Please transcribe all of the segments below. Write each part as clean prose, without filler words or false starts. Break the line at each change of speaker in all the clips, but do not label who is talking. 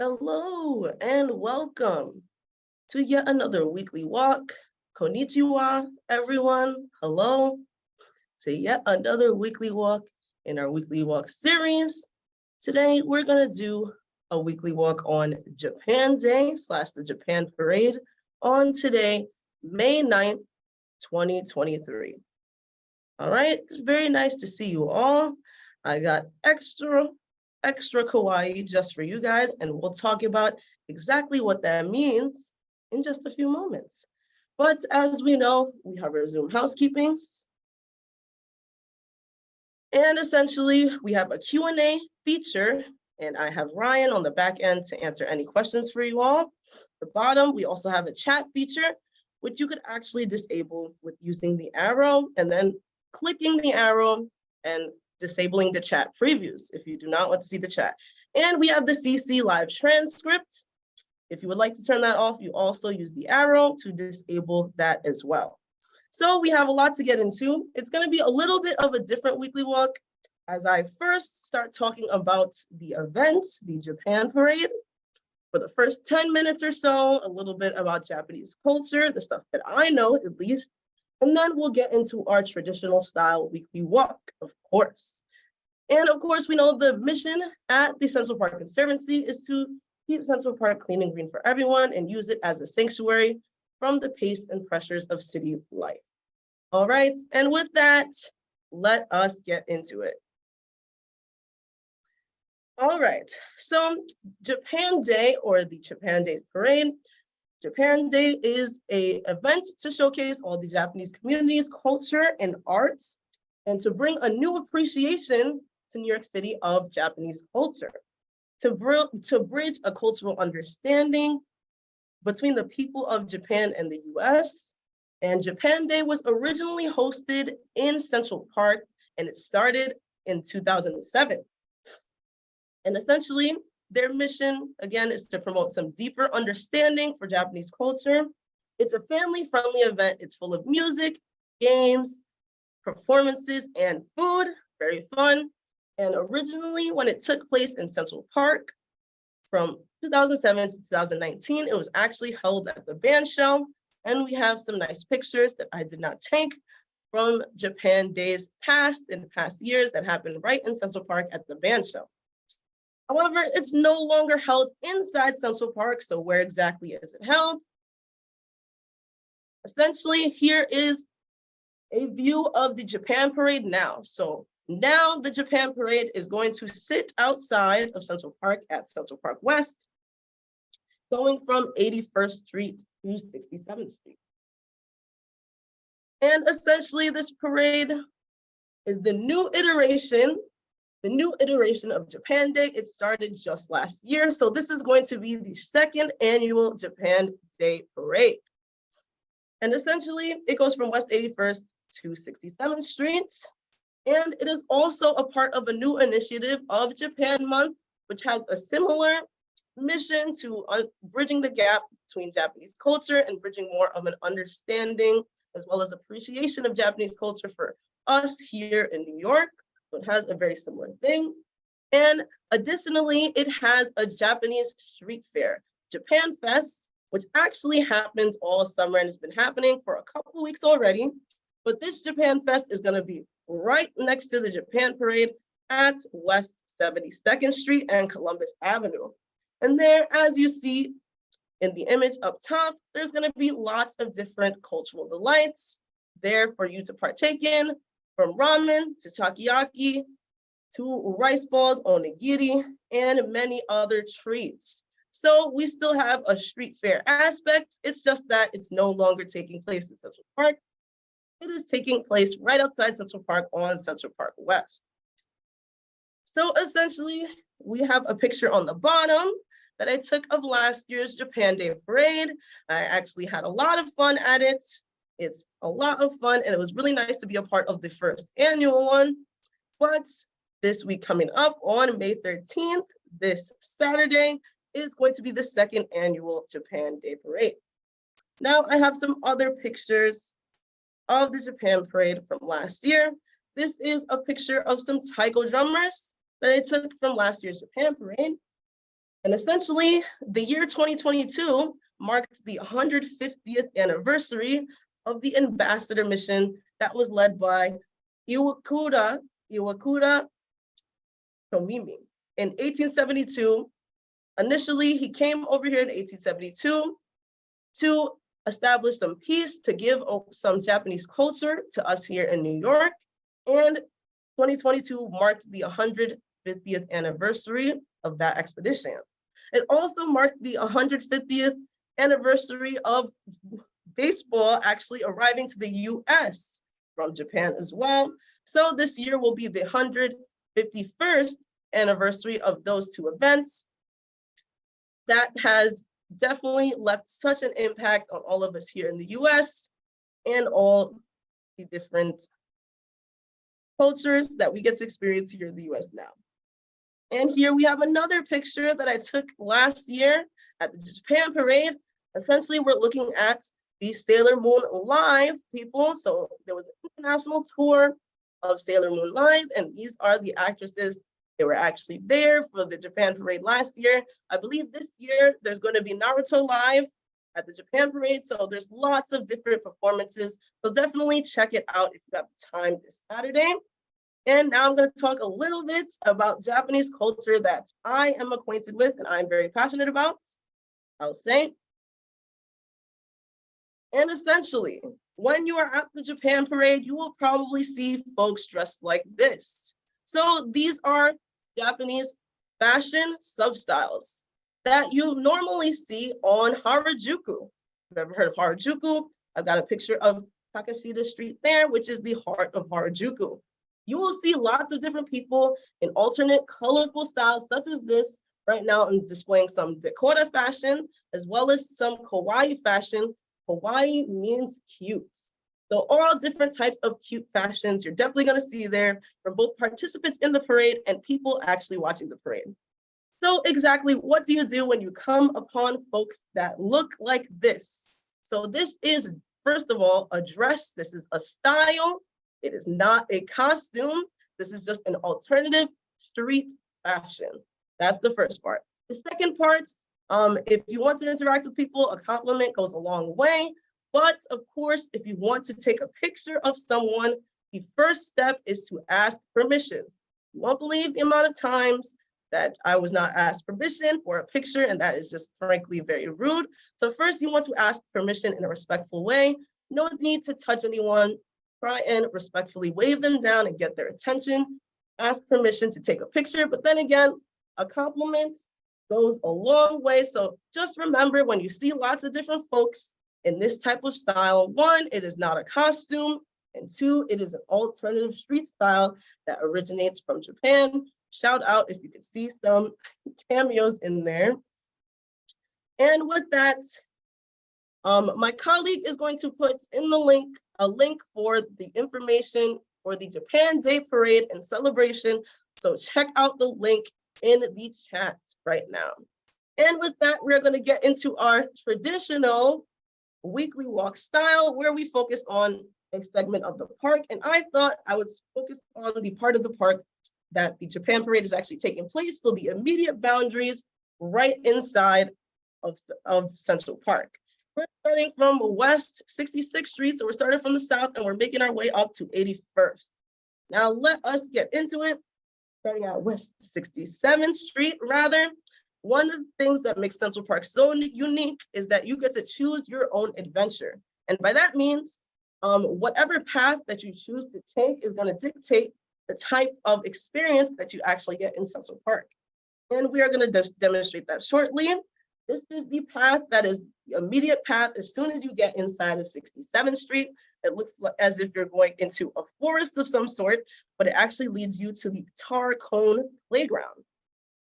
Hello and welcome to yet another weekly walk. Konnichiwa, everyone. Hello to yet another weekly walk in our weekly walk series. Today, we're going to do a weekly walk on Japan Day / the Japan Parade on today, May 9th, 2023. All right, it's very nice to see you all. I got extra kawaii just for you guys, and we'll talk about exactly what that means in just a few moments. But as we know, we have resumed housekeepings. And essentially, we have a Q&A feature, and I have Ryan on the back end to answer any questions for you all. At the bottom, we also have a chat feature, which you could actually disable with using the arrow and then clicking the arrow and disabling the chat previews if you do not want to see the chat. And we have the CC live transcript. If you would like to turn that off, you also use the arrow to disable that as well. So we have a lot to get into. It's going to be a little bit of a different weekly walk as I first start talking about the event, the Japan Parade. For the first 10 minutes or so, a little bit about Japanese culture, the stuff that I know at least, and then we'll get into our traditional style weekly walk, of course. And of course, we know the mission at the Central Park Conservancy is to keep Central Park clean and green for everyone and use it as a sanctuary from the pace and pressures of city life. All right, and with that, let us get into it. All right, so Japan Day or the Japan Day Parade. Japan Day is an event to showcase all the Japanese communities, culture, and arts, and to bring a new appreciation to New York City of Japanese culture, to bridge a cultural understanding between the people of Japan and the US. And Japan Day was originally hosted in Central Park, and it started in 2007. And essentially, their mission, again, is to promote some deeper understanding for Japanese culture. It's a family-friendly event. It's full of music, games, performances, and food. Very fun. And originally, when it took place in Central Park from 2007 to 2019, it was actually held at the band shell. And we have some nice pictures that I did not take from Japan Days past in past years that happened right in Central Park at the band shell. However, it's no longer held inside Central Park, so where exactly is it held? Essentially, here is a view of the Japan Parade now. So now the Japan Parade is going to sit outside of Central Park at Central Park West, going from 81st Street to 67th Street. And essentially, this parade is the new iteration of Japan Day. It started just last year. So this is going to be the second annual Japan Day Parade. And essentially, it goes from West 81st to 67th Street. And it is also a part of a new initiative of Japan Month, which has a similar mission to bridging the gap between Japanese culture and bridging more of an understanding as well as appreciation of Japanese culture for us here in New York. So it has a very similar thing. And additionally, it has a Japanese street fair, Japan Fest, which actually happens all summer and has been happening for a couple of weeks already. But this Japan Fest is going to be right next to the Japan Parade at West 72nd Street and Columbus Avenue. And there, as you see in the image up top, there's going to be lots of different cultural delights there for you to partake in, from ramen to takoyaki to rice balls, onigiri, and many other treats. So we still have a street fair aspect. It's just that it's no longer taking place in Central Park. It is taking place right outside Central Park on Central Park West. So essentially, we have a picture on the bottom that I took of last year's Japan Day Parade. I actually had a lot of fun at it. It's a lot of fun, and it was really nice to be a part of the first annual one. But this week coming up on May 13th, this Saturday, is going to be the second annual Japan Day Parade. Now, I have some other pictures of the Japan Parade from last year. This is a picture of some taiko drummers that I took from last year's Japan Parade. And essentially, the year 2022 marked the 150th anniversary of the ambassador mission that was led by Iwakura Tomimi in 1872. Initially, he came over here in 1872 to establish some peace, to give some Japanese culture to us here in New York. And 2022 marked the 150th anniversary of that expedition. It also marked the 150th anniversary of baseball actually arriving to the US from Japan as well. So this year will be the 151st anniversary of those two events. That has definitely left such an impact on all of us here in the US and all the different cultures that we get to experience here in the US now. And here we have another picture that I took last year at the Japan parade. Essentially, we're looking at the Sailor Moon Live people. So there was an international tour of Sailor Moon Live, and these are the actresses. They were actually there for the Japan parade last year. I believe this year there's going to be Naruto Live at the Japan parade. So there's lots of different performances. So definitely check it out if you have time this Saturday. And now I'm going to talk a little bit about Japanese culture that I am acquainted with and I'm very passionate about, I'll say. And essentially, when you are at the Japan parade, you will probably see folks dressed like this. So these are Japanese fashion substyles that you normally see on Harajuku. If you've ever heard of Harajuku, I've got a picture of Takashita Street there, which is the heart of Harajuku. You will see lots of different people in alternate colorful styles such as this. Right now I'm displaying some Dakota fashion as well as some Kawaii fashion. Kawaii means cute. So all different types of cute fashions you're definitely going to see there from both participants in the parade and people actually watching the parade. So exactly what do you do when you come upon folks that look like this? So this is, first of all, a dress. This is a style. It is not a costume. This is just an alternative street fashion. That's the first part. The second part, if you want to interact with people, a compliment goes a long way. But of course, if you want to take a picture of someone, the first step is to ask permission. You won't believe the amount of times that I was not asked permission for a picture, and that is just frankly very rude. So first, you want to ask permission in a respectful way. No need to touch anyone. Try and respectfully wave them down and get their attention. Ask permission to take a picture, but then again, a compliment goes a long way. So just remember, when you see lots of different folks in this type of style, one, it is not a costume, and two, it is an alternative street style that originates from Japan. Shout out if you could see some cameos in there. And with that, my colleague is going to put in the link, a link for the information for the Japan Day Parade and celebration. So check out the link in the chat right now. And with that, we're going to get into our traditional weekly walk style where we focus on a segment of the park. And I thought I would focus on the part of the park that the Japan Parade is actually taking place. So the immediate boundaries right inside of Central Park. We're starting from West 66th Street. So we're starting from the south and we're making our way up to 81st. Now let us get into it. Starting at West 67th Street, rather. One of the things that makes Central Park so unique is that you get to choose your own adventure. And by that means, whatever path that you choose to take is going to dictate the type of experience that you actually get in Central Park. And we are going to demonstrate that shortly. This is the path that is the immediate path as soon as you get inside of 67th Street. It looks as if you're going into a forest of some sort, but it actually leads you to the Tar Cone Playground.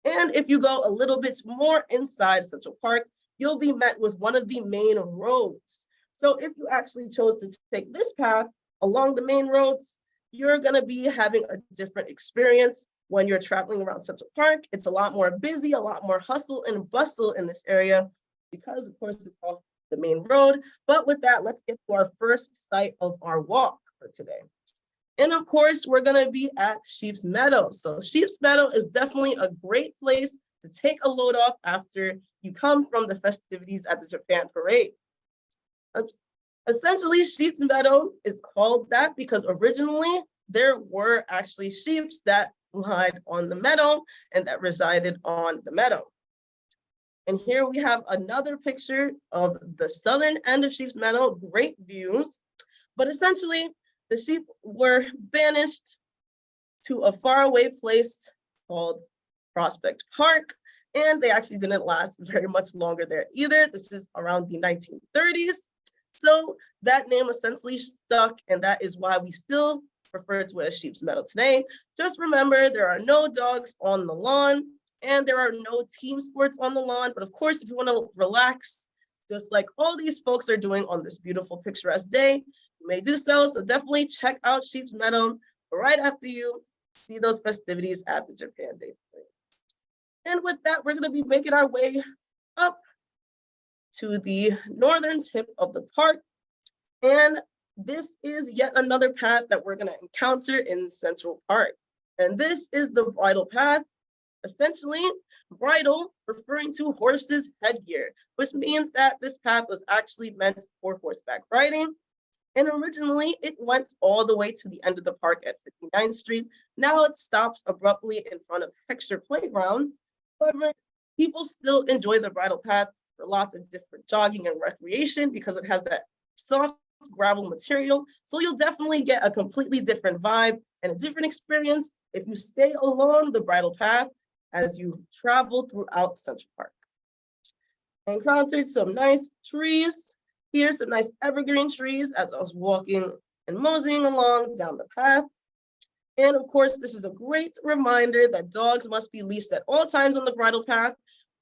And if you go a little bit more inside Central Park, you'll be met with one of the main roads. So if you actually chose to take this path along the main roads, you're going to be having a different experience when you're traveling around Central Park. It's a lot more busy, a lot more hustle and bustle in this area because, of course, it's off the main road. But with that, let's get to our first site of our walk for today. And of course, we're going to be at Sheep's Meadow. So Sheep's Meadow is definitely a great place to take a load off after you come from the festivities at the Japan Parade. Essentially, Sheep's Meadow is called that because originally there were actually sheep that lied on the meadow and that resided on the meadow. And here we have another picture of the southern end of Sheep's Meadow, great views. But essentially, the sheep were banished to a faraway place called Prospect Park, and they actually didn't last very much longer there either. This is around the 1930s. So that name essentially stuck, and that is why we still refer to it as Sheep's Meadow today. Just remember, there are no dogs on the lawn, and there are no team sports on the lawn. But of course, if you want to relax, just like all these folks are doing on this beautiful picturesque day, you may do so. So definitely check out Sheep's Meadow right after you see those festivities at the Japan Day. And with that, we're going to be making our way up to the northern tip of the park. And this is yet another path that we're going to encounter in Central Park. And this is the bridle path. Essentially, bridle referring to horse's headgear, which means that this path was actually meant for horseback riding. And originally, it went all the way to the end of the park at 59th Street. Now it stops abruptly in front of Hexter Playground. However, people still enjoy the bridle path for lots of different jogging and recreation because it has that soft gravel material. So you'll definitely get a completely different vibe and a different experience if you stay along the bridle path as you travel throughout Central Park. I encountered some nice trees. Here's some nice evergreen trees as I was walking and moseying along down the path. And of course, this is a great reminder that dogs must be leashed at all times on the bridle path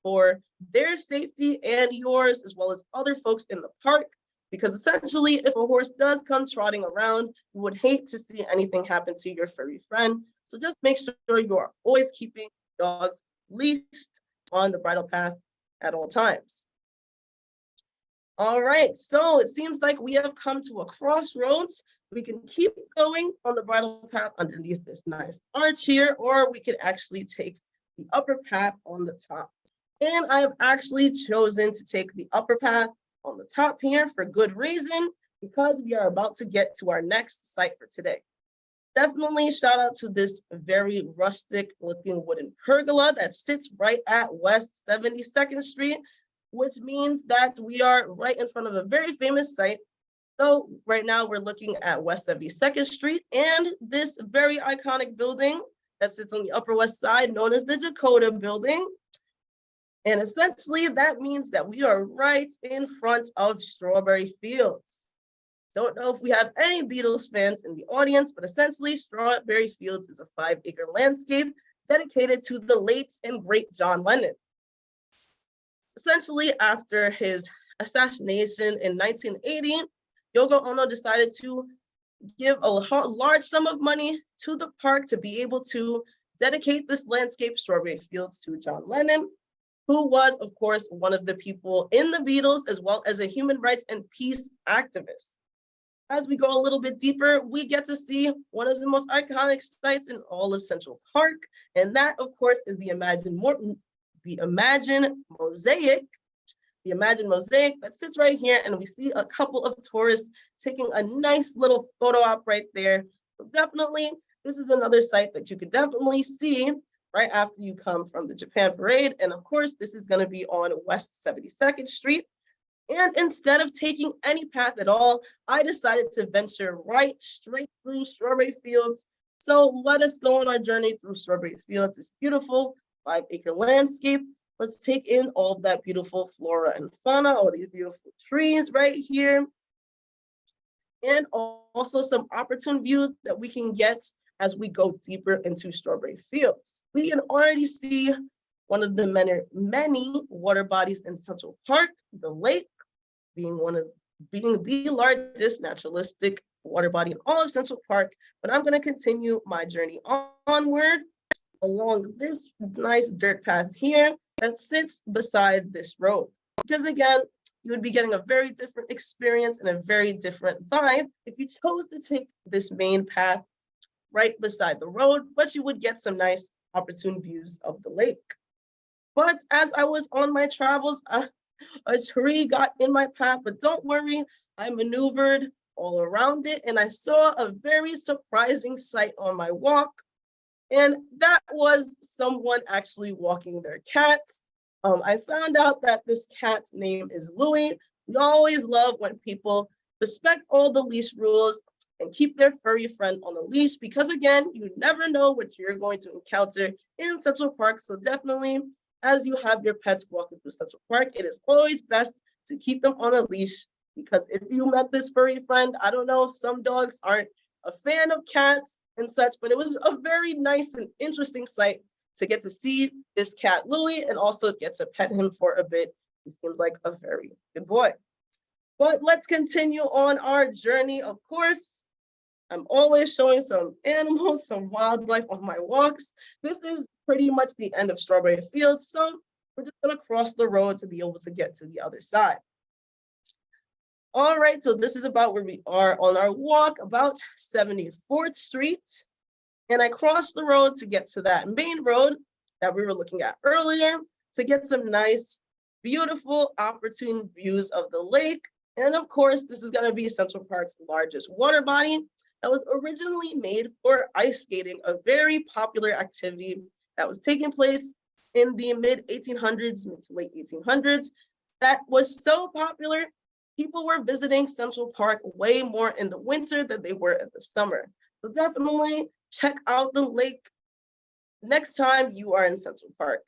for their safety and yours, as well as other folks in the park. Because essentially, if a horse does come trotting around, you would hate to see anything happen to your furry friend. So just make sure you are always keeping dogs leashed on the bridle path at all times. All right, so it seems like we have come to a crossroads. We can keep going on the bridle path underneath this nice arch here, or we could actually take the upper path on the top. And I have actually chosen to take the upper path on the top here for good reason, because we are about to get to our next site for today. Definitely shout out to this very rustic looking wooden pergola that sits right at West 72nd Street, which means that we are right in front of a very famous site. So right now we're looking at West 72nd Street and this very iconic building that sits on the Upper West Side known as the Dakota Building. And essentially that means that we are right in front of Strawberry Fields. Don't know if we have any Beatles fans in the audience, but essentially Strawberry Fields is a 5-acre landscape dedicated to the late and great John Lennon. Essentially, after his assassination in 1980, Yoko Ono decided to give a large sum of money to the park to be able to dedicate this landscape, Strawberry Fields, to John Lennon, who was, of course, one of the people in the Beatles, as well as a human rights and peace activist. As we go a little bit deeper, we get to see one of the most iconic sites in all of Central Park, and that, of course, is the Imagine Mosaic. The Imagine Mosaic that sits right here, and we see a couple of tourists taking a nice little photo op right there. So definitely, this is another site that you could definitely see right after you come from the Japan Parade. And of course, this is going to be on West 72nd Street. And instead of taking any path at all, I decided to venture right straight through Strawberry Fields. So let us go on our journey through Strawberry Fields. It's beautiful 5-acre landscape. Let's take in all that beautiful flora and fauna, all these beautiful trees right here. And also some opportune views that we can get as we go deeper into Strawberry Fields. We can already see one of the many water bodies in Central Park, the lake, being the largest naturalistic water body in all of Central Park. But I'm going to continue my journey onward along this nice dirt path here that sits beside this road. Because again, you would be getting a very different experience and a very different vibe if you chose to take this main path right beside the road, but you would get some nice opportune views of the lake. But as I was on my travels, a tree got in my path, but don't worry, I maneuvered all around it and I saw a very surprising sight on my walk. And that was someone actually walking their cat. I found out that this cat's name is Louie. We always love when people respect all the leash rules and keep their furry friend on a leash because, again, you never know what you're going to encounter in Central Park. So definitely, as you have your pets walking through Central Park, it is always best to keep them on a leash because if you met this furry friend, I don't know, some dogs aren't a fan of cats and such, but it was a very nice and interesting sight to get to see this cat Louie and also get to pet him for a bit. He seems like a very good boy. But let's continue on our journey. Of course, I'm always showing some animals, some wildlife on my walks. This is pretty much the end of Strawberry Fields, so we're just gonna cross the road to be able to get to the other side. All right, so this is about where we are on our walk, about 74th Street. And I crossed the road to get to that main road that we were looking at earlier to get some nice, beautiful, opportune views of the lake. And of course, this is gonna be Central Park's largest water body that was originally made for ice skating, a very popular activity that was taking place in the mid 1800s, mid to late 1800s, that was so popular, people were visiting Central Park way more in the winter than they were in the summer. So definitely check out the lake next time you are in Central Park.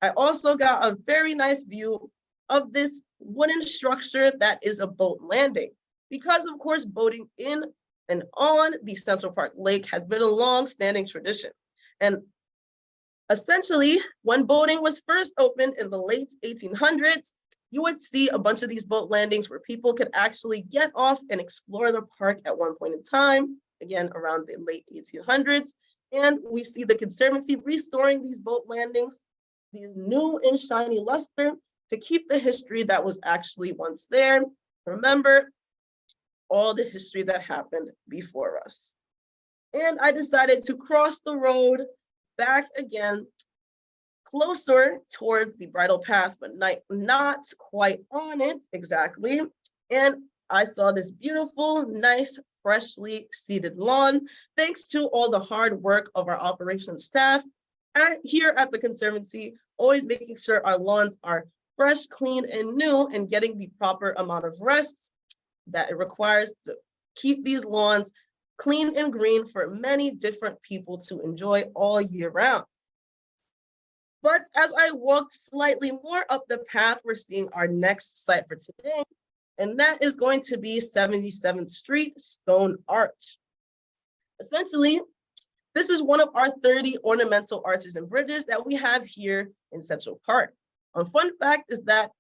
I also got a very nice view of this wooden structure that is a boat landing. Because of course, boating in and on the Central Park Lake has been a long-standing tradition. And essentially, when boating was first opened in the late 1800s, you would see a bunch of these boat landings where people could actually get off and explore the park at one point in time, again, around the late 1800s. And we see the Conservancy restoring these boat landings, these new and shiny luster to keep the history that was actually once there. Remember all the history that happened before us. And I decided to cross the road back again, closer towards the bridle path, but not quite on it exactly. And I saw this beautiful, nice, freshly seeded lawn, thanks to all the hard work of our operations staff here at the Conservancy, always making sure our lawns are fresh, clean, and new, and getting the proper amount of rest that it requires to keep these lawns clean and green for many different people to enjoy all year round. But as I walked slightly more up the path, we're seeing our next site for today, and that is going to be 77th Street Stone Arch. Essentially, this is one of our 30 ornamental arches and bridges that we have here in Central Park. A fun fact is that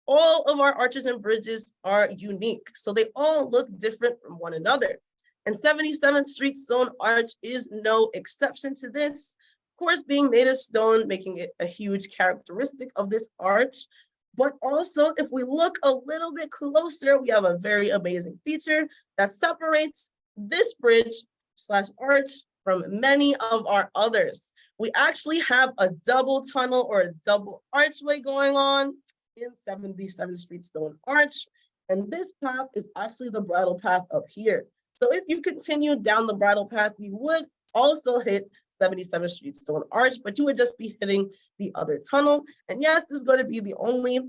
all of our arches and bridges are unique, so they all look different from one another. And 77th Street Stone Arch is no exception to this. Of course, being made of stone, making it a huge characteristic of this arch. But also, if we look a little bit closer, we have a very amazing feature that separates this bridge / arch from many of our others. We actually have a double tunnel or a double archway going on in 77th Street Stone Arch. And this path is actually the bridle path up here. So if you continue down the bridle path, you would also hit 77th Street Stone Arch, but you would just be hitting the other tunnel. And yes, this is going to be the only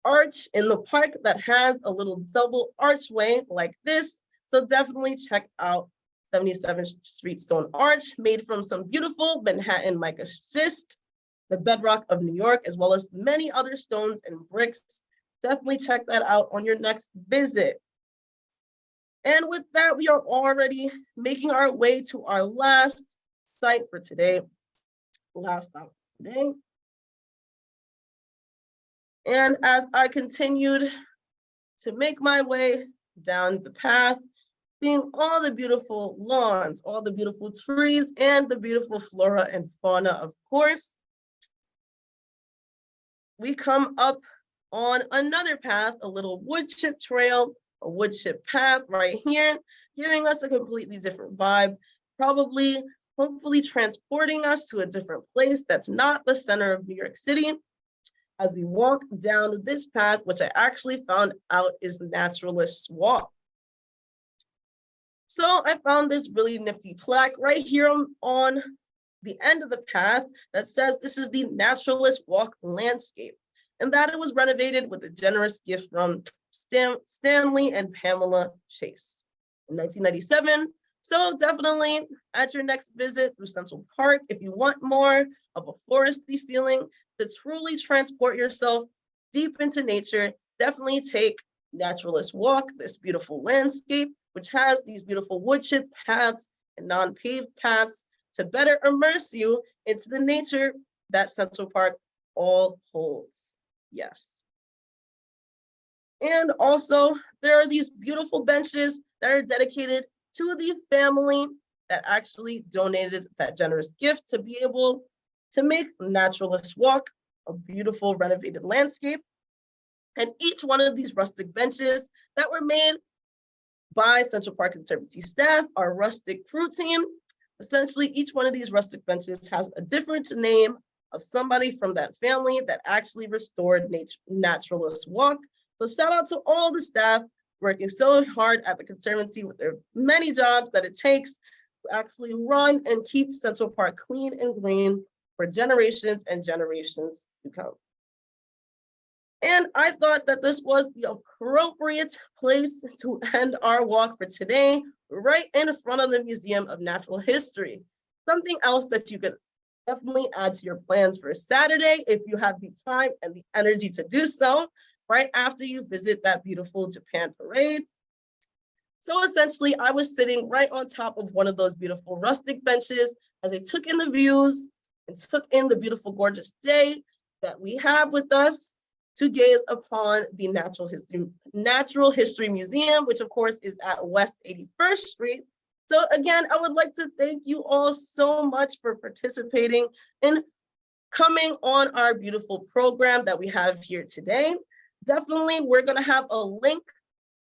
arch in the park that has a little double archway like this. So definitely check out 77th Street Stone Arch, made from some beautiful Manhattan mica schist, the bedrock of New York, as well as many other stones and bricks. Definitely check that out on your next visit. And with that, we are already making our way to our last site for today. Last stop today. And as I continued to make my way down the path, seeing all the beautiful lawns, all the beautiful trees, and the beautiful flora and fauna, of course, we come up on another path, a little wood chip trail, a wood chip path right here, giving us a completely different vibe, probably, hopefully transporting us to a different place that's not the center of New York City, as we walk down this path, which I actually found out is Naturalist's Walk. So I found this really nifty plaque right here on the end of the path that says this is the Naturalist Walk landscape, and that it was renovated with a generous gift from Stanley and Pamela Chase in 1997. So definitely at your next visit through Central Park, if you want more of a foresty feeling to truly transport yourself deep into nature, definitely take Naturalist Walk, this beautiful landscape, which has these beautiful wood chip paths and non-paved paths to better immerse you into the nature that Central Park all holds. Yes. And also, there are these beautiful benches that are dedicated to the family that actually donated that generous gift to be able to make Naturalist Walk a beautiful renovated landscape. And each one of these rustic benches that were made by Central Park Conservancy staff, our rustic crew team, essentially each one of these rustic benches has a different name of somebody from that family that actually restored Naturalist Walk. So shout out to all the staff working so hard at the Conservancy with their many jobs that it takes to actually run and keep Central Park clean and green for generations and generations to come. And I thought that this was the appropriate place to end our walk for today, right in front of the Museum of Natural History. Something else that you could definitely add to your plans for Saturday if you have the time and the energy to do so, right after you visit that beautiful Japan parade. So essentially, I was sitting right on top of one of those beautiful rustic benches as I took in the views and took in the beautiful, gorgeous day that we have with us to gaze upon the Natural History Museum, which of course is at West 81st Street. So again, I would like to thank you all so much for participating in coming on our beautiful program that we have here today. Definitely, we're gonna have a link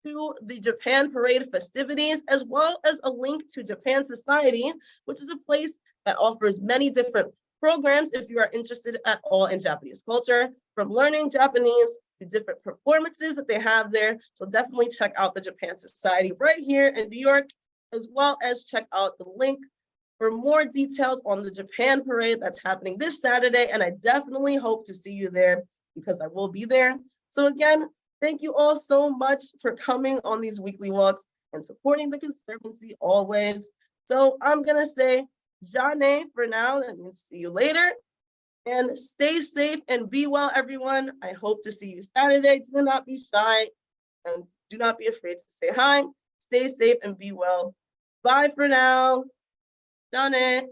to the Japan Parade festivities, as well as a link to Japan Society, which is a place that offers many different programs if you are interested at all in Japanese culture, from learning Japanese to different performances that they have there. So definitely check out the Japan Society right here in New York, as well as check out the link for more details on the Japan Parade that's happening this Saturday. And I definitely hope to see you there because I will be there. So again, thank you all so much for coming on these weekly walks and supporting the Conservancy always. So I'm gonna say Jane for now, that means see you later. And stay safe and be well, everyone. I hope to see you Saturday. Do not be shy and do not be afraid to say hi. Stay safe and be well. Bye for now. Jane.